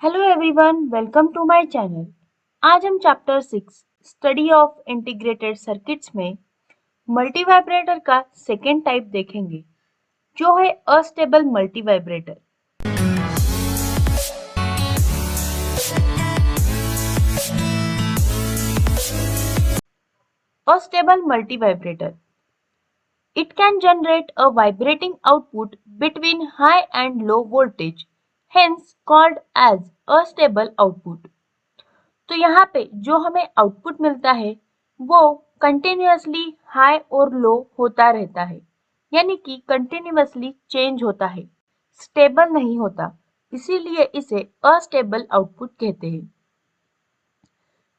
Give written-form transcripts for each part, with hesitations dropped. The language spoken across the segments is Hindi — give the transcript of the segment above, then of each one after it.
Hello everyone, welcome to my channel. आज हम chapter 6 study of integrated circuits में मल्टीवाइब्रेटर का सेकेंड टाइप देखेंगे, जो है astable multivibrator. Astable multivibrator. It can generate a vibrating output between high and low voltage, hence called as astable output. तो यहाँ पे जो हमें आउटपुट मिलता है वो कंटिन्यूअसली हाई और लो होता रहता है, यानी कि कंटिन्यूअसली चेंज होता है, स्टेबल नहीं होता, इसीलिए इसे अस्टेबल आउटपुट कहते हैं।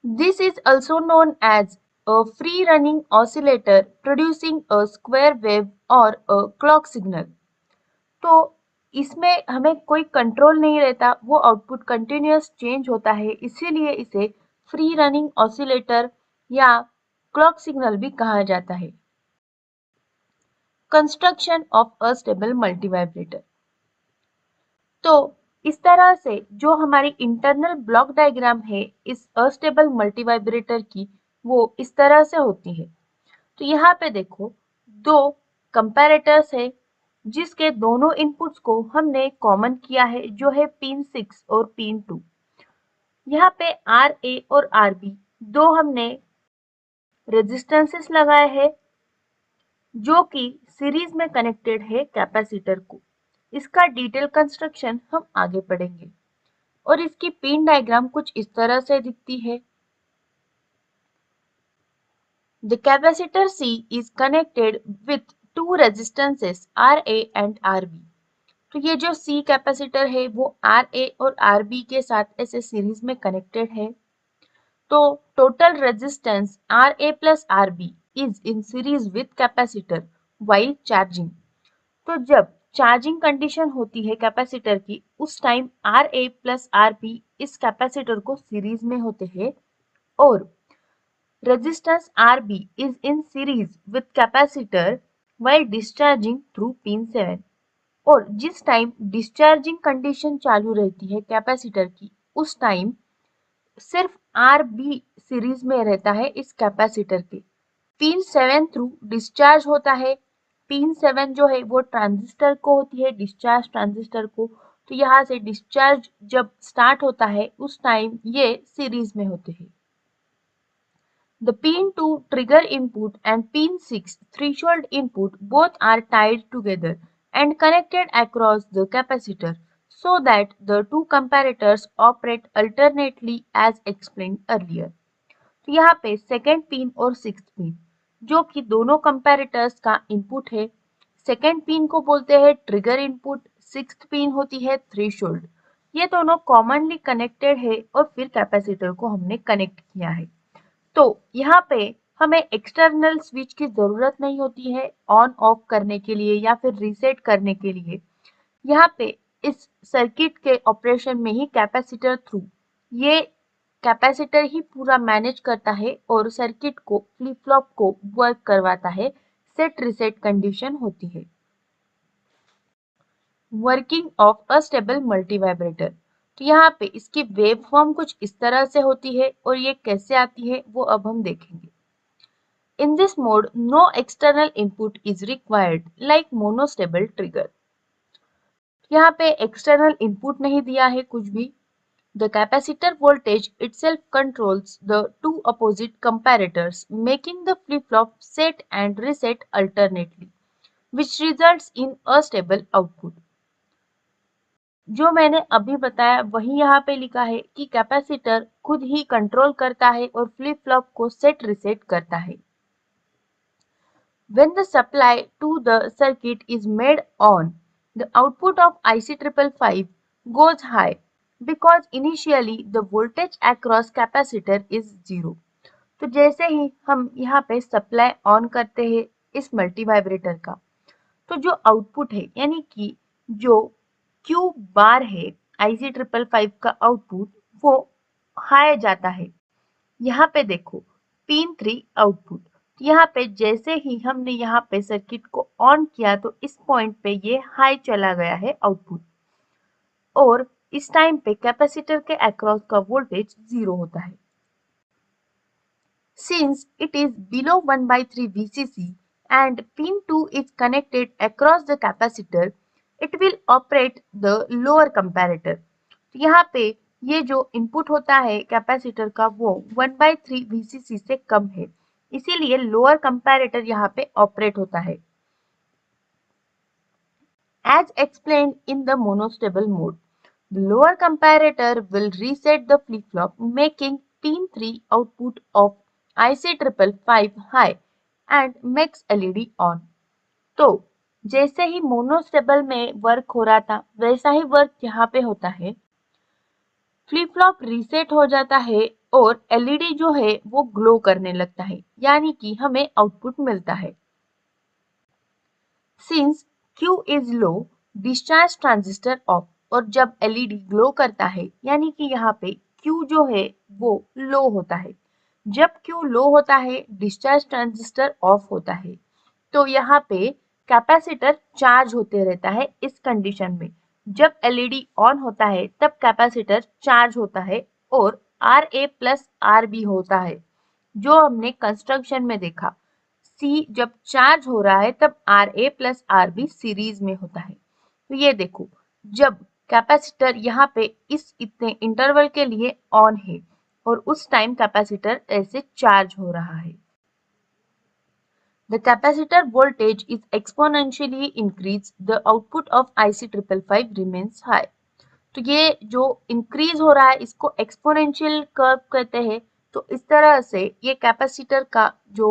This is also known as a free running oscillator producing a square wave or a clock signal. तो इसमें हमें कोई कंट्रोल नहीं रहता, वो आउटपुट कंटिन्यूअस चेंज होता है, इसीलिए इसे फ्री रनिंग ऑसिलेटर या क्लॉक सिग्नल भी कहा जाता है। Construction of astable multivibrator. तो इस तरह से जो हमारी इंटरनल ब्लॉक डायग्राम है इस अस्टेबल मल्टीवाइब्रेटर की, वो इस तरह से होती है। तो यहाँ पे देखो, दो कंपैरेटर्स है जिसके दोनों इनपुट्स को हमने कॉमन किया है, जो है पिन 6 और पिन 2। यहाँ पे आर ए और आर बी दो हमने रेजिस्टेंसेस लगाए हैं जो कि सीरीज में कनेक्टेड है कैपेसिटर को। इसका डिटेल कंस्ट्रक्शन हम आगे पढ़ेंगे और इसकी पिन डायग्राम कुछ इस तरह से दिखती है। The capacitor C is connected with two resistances RA and RB. तो ये जो C कैपेसिटर है वो RA और RB के साथ ऐसे सीरीज में कनेक्टेड है। तो total resistance RA plus RB is in series with capacitor while charging. तो जब चार्जिंग कंडीशन होती है कैपेसिटर की, उस टाइम RA plus RB इस कैपेसिटर को सीरीज में होते हैं और resistance RB is in series with capacitor while discharging through pin 7. और जिस टाइम डिस्चार्जिंग कंडीशन चालू रहती है कैपेसिटर की, उस टाइम सिर्फ RB सीरीज में रहता है इस कैपेसिटर के। पिन 7 थ्रू डिस्चार्ज होता है। पिन 7 जो है वो ट्रांजिस्टर को होती है, डिस्चार्ज ट्रांजिस्टर को। तो यहाँ से डिस्चार्ज जब स्टार्ट होता है उस टाइम ये सीरीज में होते हैं। The pin 2 trigger input and pin 6 threshold input both are tied together and connected across the capacitor so that the two comparators operate alternately as explained earlier. तो यहाँ पे सेकेंड पिन और सिक्स्थ पिन जो कि दोनों कंपैरेटर्स का इनपुट है, सेकेंड पिन को बोलते हैं ट्रिगर इनपुट, सिक्स्थ पिन होती है थ्रेशोल्ड। ये दोनों कॉमनली कनेक्टेड है और फिर कैपेसिटर को हमने कनेक्ट किया है। तो यहाँ पे हमें एक्सटर्नल स्विच की जरूरत नहीं होती है ऑन ऑफ करने के लिए या फिर रीसेट करने के लिए। यहाँ पे इस सर्किट के ऑपरेशन में ही कैपेसिटर थ्रू ये कैपेसिटर ही पूरा मैनेज करता है और सर्किट को फ्लिप फ्लॉप को वर्क करवाता है, सेट रिसेट कंडीशन होती है। Working of astable multivibrator. तो यहाँ पे इसकी वेव फॉर्म कुछ इस तरह से होती है और ये कैसे आती है वो अब हम देखेंगे। In this mode, no external input is required like monostable trigger. यहाँ पे external input नहीं दिया है कुछ भी। The capacitor voltage itself controls the two opposite comparators, making the flip-flop set and reset alternately, which results in a stable output. जो मैंने अभी बताया वही यहाँ पे लिखा है कि कैपेसिटर खुद ही कंट्रोल करता है और फ्लिप फ्लॉप को सेट रिसेट करता है। When the supply to the circuit is made on, the output of IC555 goes high because initially the voltage across capacitor is 0. तो जैसे ही हम यहाँ पे सप्लाई ऑन करते हैं इस मल्टीवाइब्रेटर का, तो जो आउटपुट है यानी कि जो Q बार है IC555 का आउटपुट, वो हाई जाता है। यहाँ पे देखो पिन 3 आउटपुट, यहाँ पे जैसे ही हमने यहाँ पे सर्किट को ऑन किया तो इस पॉइंट पे ये हाई चला गया है आउटपुट और इस टाइम पे कैपेसिटर के अक्रॉस का वोल्टेज 0 होता है। Since it is below 1 by 3 VCC and pin 2 is connected across the capacitor, it will operate the lower comparator. तो यहाँ पे ये जो इनपुट होता है कैपेसिटर का वो 1 by 3 VCC से कम है, इसीलिए लोअर कंपैरेटर यहाँ पे ऑपरेट होता है। As explained in the monostable mode, the lower comparator will reset the flip-flop, making pin 3 output of IC555 high and makes LED on. तो जैसे ही मोनोस्टेबल में वर्क हो रहा था वैसा ही वर्क यहाँ पे होता है। फ्लिप फ्लॉप रीसेट हो जाता है और एलईडी जो है वो ग्लो करने लगता है, यानी कि हमें आउटपुट मिलता है। Since Q is low, discharge transistor off, और जब एलईडी ग्लो करता है यानी कि यहाँ पे Q जो है वो लो होता है। जब Q लो होता है डिस्चार्ज ट्रांजिस्टर ऑफ होता है, तो यहाँ पे कैपेसिटर चार्ज होते रहता है। इस कंडीशन में जब एलईडी ऑन होता है तब कैपेसिटर चार्ज होता है और RA प्लस RB होता है, जो हमने कंस्ट्रक्शन में देखा। C जब चार्ज हो रहा है तब RA प्लस RB सीरीज में होता है। तो ये देखो, जब कैपेसिटर यहाँ पे इस इतने इंटरवल के लिए ऑन है और उस टाइम कैपेसिटर ऐसे चार्ज हो रहा है। The capacitor voltage is exponentially increased. The output of IC555 remains high. तो ये जो इंक्रीज हो रहा है इसको एक्सपोनेंशियल कर्व कहते हैं। तो इस तरह से ये कैपेसिटर का जो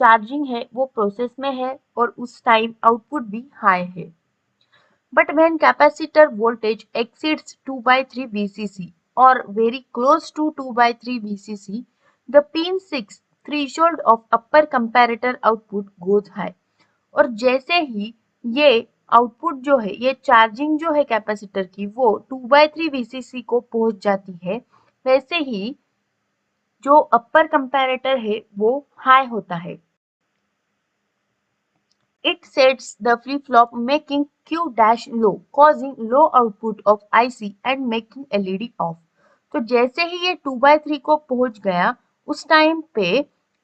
चार्जिंग है वो प्रोसेस में है और उस टाइम आउटपुट भी हाई है। But when capacitor voltage exceeds 2 by 3 VCC or very close to 2 by 3 VCC, the pin 6 threshold of upper comparator output goes high. और जैसे ही ये आउटपुट जो है, ये चार्जिंग जो है कैपेसिटर की वो 2 by 3 VCC को पहुंच जाती है, वैसे ही जो अपर कंपैरेटर है वो हाई होता है। It sets the flip-flop making Q dash low, causing low output of IC and making LED off. तो जैसे ही ये 2 by 3 को पहुंच गया, उस टाइम पे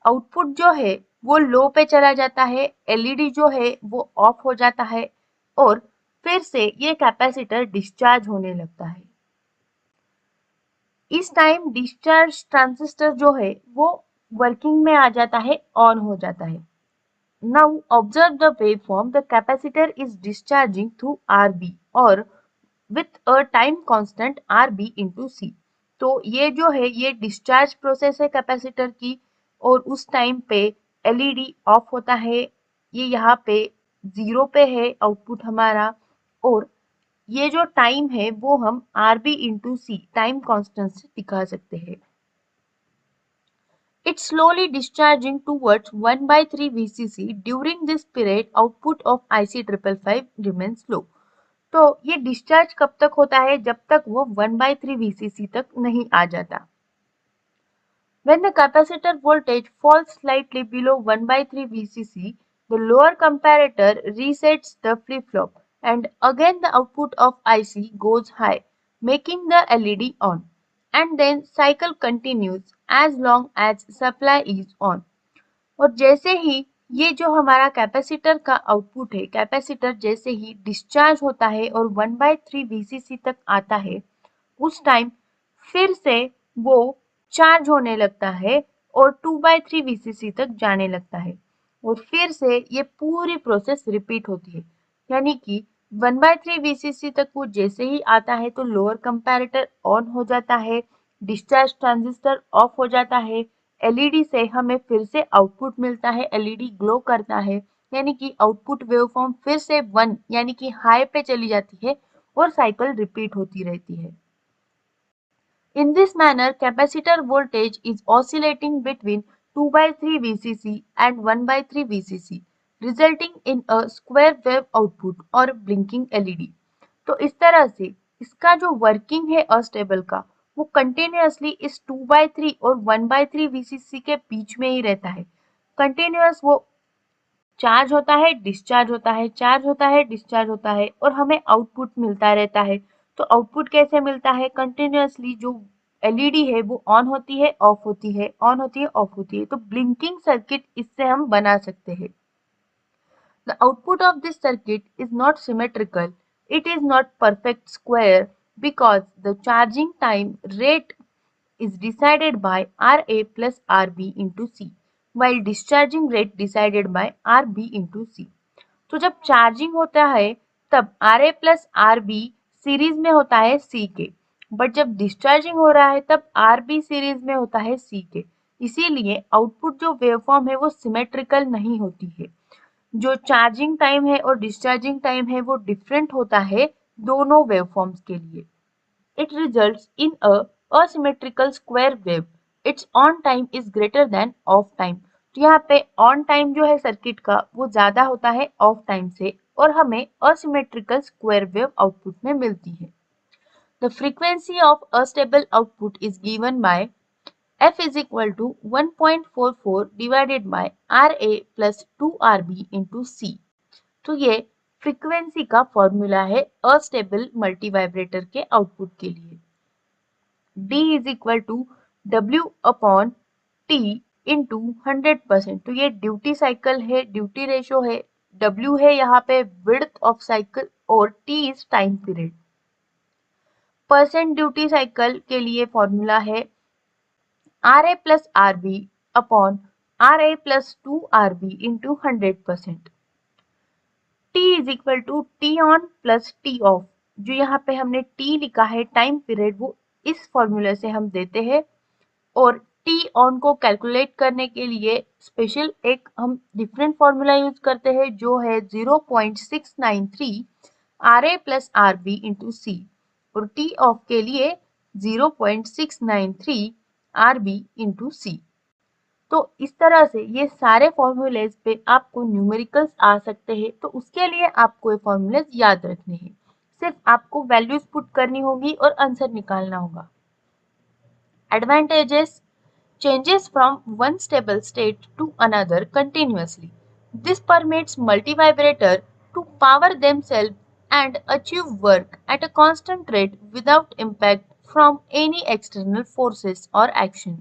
आउटपुट जो है वो लो पे चला जाता है, एलईडी जो है वो ऑफ हो जाता है और फिर से ये कैपेसिटर डिस्चार्ज होने लगता है। इस टाइम डिस्चार्ज ट्रांजिस्टर जो है वो वर्किंग में आ जाता है, ऑन हो जाता है। Now observe the waveform. The capacitor is discharging through RB or with a time constant RB into C. तो ये जो है ये डिस्चार्ज प्रोसेस है कैपेसिटर की और उस टाइम पे एलईडी ऑफ होता है। ये यहाँ पे 0 पे है आउटपुट हमारा, और ये जो टाइम है वो हम RB into C time constant से दिखा सकते हैं। It's slowly discharging towards 1 by 3 VCC. During this period, output of IC555 remains low. तो ये डिस्चार्ज कब तक होता है? जब तक वो 1 by 3 VCC तक नहीं आ जाता। When the capacitor voltage falls slightly below 1 by 3 VCC, the lower comparator resets the flip-flop and again the output of IC goes high, making the LED on. And then cycle continues as long as supply is on. और जैसे ही ये जो हमारा कैपेसिटर का आउटपुट है, कैपेसिटर जैसे ही डिस्चार्ज होता है और 1 by 3 VCC तक आता है, उस टाइम फिर से वो चार्ज होने लगता है और 2 by 3 VCC तक जाने लगता है और फिर से ये पूरी प्रोसेस रिपीट होती है। यानी कि 1 by 3 VCC तक वो जैसे ही आता है तो लोअर कंपैरेटर ऑन हो जाता है, डिस्चार्ज ट्रांजिस्टर ऑफ हो जाता है, एलईडी से हमें फिर से आउटपुट मिलता है, एलईडी ग्लो करता है, यानी कि आउटपुट वेवफॉर्म फिर से 1 यानी कि हाई पे चली जाती है और साइकिल रिपीट होती रहती है। In this manner, capacitor voltage is oscillating between 2 by 3 VCC and 1 by 3 VCC, resulting in a square wave output और blinking LED. तो इस तरह से इसका जो वर्किंग है अस्टेबल का वो कंटिन्यूअसली इस 2 by 3 और 1 by 3 VCC के बीच में ही रहता है। कंटिन्यूअस वो चार्ज होता है, डिस्चार्ज होता है, चार्ज होता है, डिस्चार्ज होता है और हमें आउटपुट मिलता रहता है। तो आउटपुट कैसे मिलता है? कंटिन्यूअसली जो एलईडी है वो ऑन होती है, ऑफ होती है, ऑन होती है, ऑफ होती है। तो ब्लिंकिंग सर्किट इससे हम बना सकते हैं। The output of this circuit is not symmetrical. It is not perfect square because the charging time rate is decided by Ra plus Rb into C, while discharging rate decided by Rb into C. तो जब चार्जिंग होता है तब Ra प्लस Rb सीरीज में होता है C के, बट जब डिस्चार्जिंग हो रहा है तब Rb सीरीज में होता है C के। इसीलिए आउटपुट जो वेवफॉर्म है वो सिमेट्रिकल नहीं होती है। जो चार्जिंग टाइम है और डिस्चार्जिंग टाइम है वो डिफरेंट होता है दोनों वेवफॉर्म्स के लिए। It results in a asymmetrical square wave. Its on time is greater than off time. तो यहाँ पे ऑन टाइम जो है सर्किट का वो ज्यादा होता है ऑफ टाइम से और हमें asymmetrical square wave आउटपुट में मिलती है। The frequency of a stable output is given by F is equal to 1.44 divided by Ra plus 2Rb into C. तो ये फ्रीक्वेंसी का फॉर्मूला है अस्टेबल मल्टी वाइब्रेटर के आउटपुट के लिए। D is equal to W upon T into 100%। तो ये ड्यूटी साइकिल है, ड्यूटी रेशो है, W है यहाँ पे विड्थ ऑफ साइकिल और T is time period. Percent duty cycle के लिए फॉर्मूला है Ra plus Rb upon Ra plus 2Rb into 100%। T is equal to T on plus T off. जो यहाँ पे हमने T लिखा है टाइम पीरियड वो इस फॉर्मूले से हम देते हैं और T ऑन को कैलकुलेट करने के लिए स्पेशल एक हम डिफरेंट फॉर्मूला यूज करते हैं जो है 0.693 Ra प्लस Rb इंटू सी और T ऑफ के लिए 0.693 Rb इंटू सी। तो इस तरह से ये सारे फॉर्मूलेज पे आपको न्यूमेरिकल्स आ सकते हैं। तो उसके लिए आपको ये फॉर्मूलेज याद रखने हैं। सिर्फ आपको वैल्यूज पुट करनी होगी और आंसर निकालना होगा। Advantages: changes from one stable state to another continuously. This permits multivibrator to power themselves and achieve work at a constant rate without impact from any external forces or action.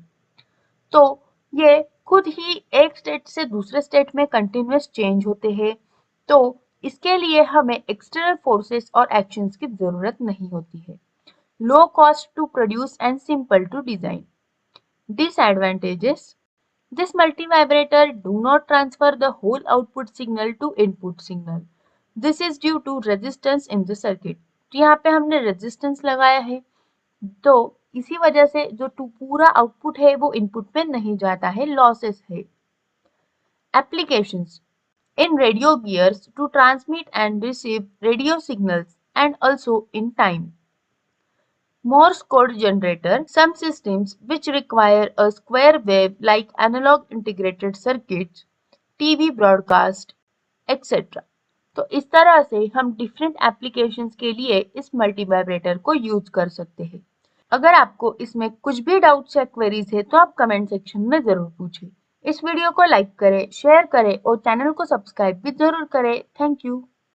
तो ये खुद ही एक स्टेट से दूसरे स्टेट में कंटिन्यूअस चेंज होते हैं। तो इसके लिए हमें एक्सटर्नल फोर्सेस और एक्शंस की जरूरत नहीं होती है। Low cost to produce and simple to design. Disadvantages: this multivibrator do not transfer the whole output signal to input signal. This is due to resistance in the circuit. तो यहाँ पे हमने रेजिस्टेंस लगाया है तो इसी वजह से जो पूरा आउटपुट है वो इनपुट में नहीं जाता है, लॉसेस है। Applications: in radio gears to transmit and receive radio signals and also in time. Morse code generator, some systems which require a square wave like analog integrated circuits, TV broadcast, etc. तो इस तरह से हम डिफरेंट एप्लीकेशंस के लिए इस मल्टीवाइब्रेटर को यूज कर सकते हैं। अगर आपको इसमें कुछ भी डाउट्स या क्वेरीज है तो आप कमेंट सेक्शन में जरूर पूछें। इस वीडियो को लाइक करें, शेयर करें और चैनल को सब्सक्राइब भी जरूर करें। Thank you.